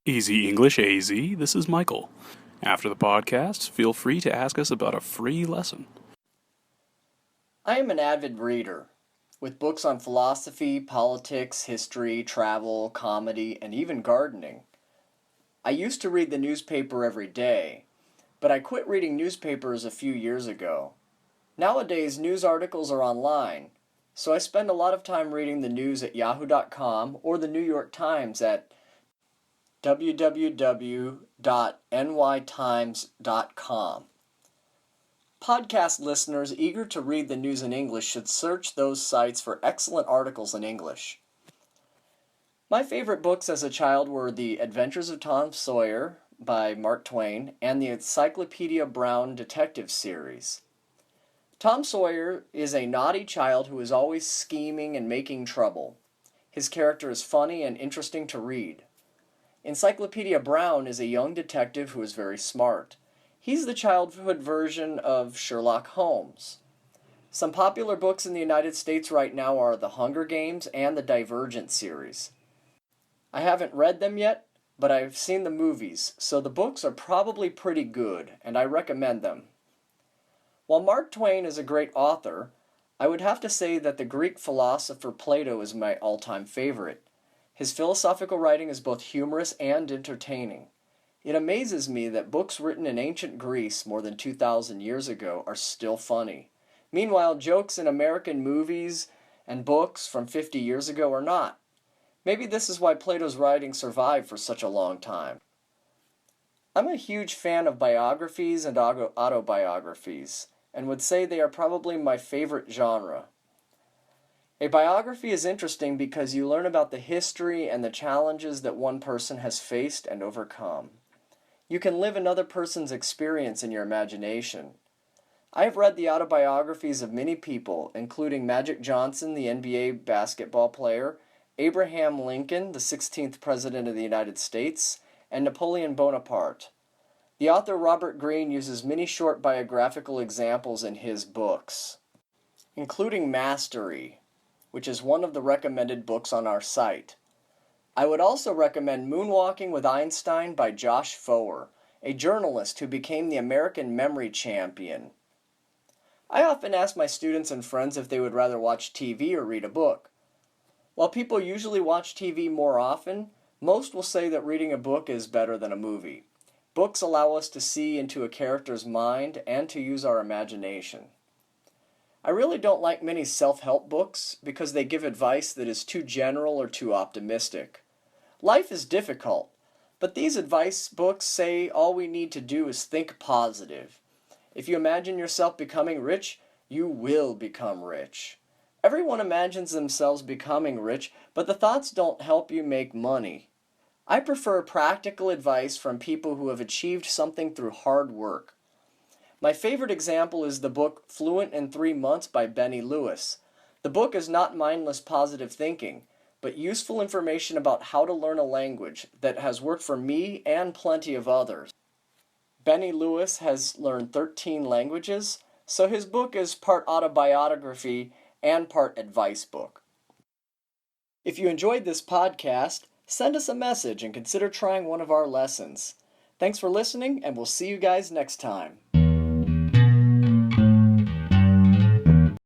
Easy English AZ, this is Michael. After the podcast, feel free to ask us about a free lesson. I am an avid reader, with books on philosophy, politics, history, travel, comedy, and even gardening. I used to read the newspaper every day, but I quit reading newspapers a few years ago. Nowadays, news articles are online, so I spend a lot of time reading the news at yahoo.com or the New York Times at www.nytimes.com. Podcast listeners eager to read the news in English should search those sites for excellent articles in English. My favorite books as a child were The Adventures of Tom Sawyer by Mark Twain and the Encyclopedia Brown detective series. Tom Sawyer is a naughty child who is always scheming and making trouble. His character is funny and interesting to read. Encyclopedia Brown is a young detective who is very smart. He's the childhood version of Sherlock Holmes. Some popular books in the United States right now are The Hunger Games and the Divergent series. I haven't read them yet, but I've seen the movies, so the books are probably pretty good, and I recommend them. While Mark Twain is a great author, I would have to say that the Greek philosopher Plato is my all-time favorite. His philosophical writing is both humorous and entertaining. It amazes me that books written in ancient Greece more than 2,000 years ago are still funny. Meanwhile, jokes in American movies and books from 50 years ago are not. Maybe this is why Plato's writing survived for such a long time. I'm a huge fan of biographies and autobiographies, and would say they are probably my favorite genre. A biography is interesting because you learn about the history and the challenges that one person has faced and overcome. You can live another person's experience in your imagination. I have read the autobiographies of many people, including Magic Johnson, the NBA basketball player, Abraham Lincoln, the 16th President of the United States, and Napoleon Bonaparte. The author Robert Greene uses many short biographical examples in his books, including Mastery, which is one of the recommended books on our site. I would also recommend Moonwalking with Einstein by Josh Foer, a journalist who became the American Memory Champion. I often ask my students and friends if they would rather watch TV or read a book. While people usually watch TV more often, most will say that reading a book is better than a movie. Books allow us to see into a character's mind and to use our imagination. I really don't like many self-help books because they give advice that is too general or too optimistic. Life is difficult, but these advice books say all we need to do is think positive. If you imagine yourself becoming rich, you will become rich. Everyone imagines themselves becoming rich, but the thoughts don't help you make money. I prefer practical advice from people who have achieved something through hard work. My favorite example is the book Fluent in 3 Months by Benny Lewis. The book is not mindless positive thinking, but useful information about how to learn a language that has worked for me and plenty of others. Benny Lewis has learned 13 languages, so his book is part autobiography and part advice book. If you enjoyed this podcast, send us a message and consider trying one of our lessons. Thanks for listening, and we'll see you guys next time.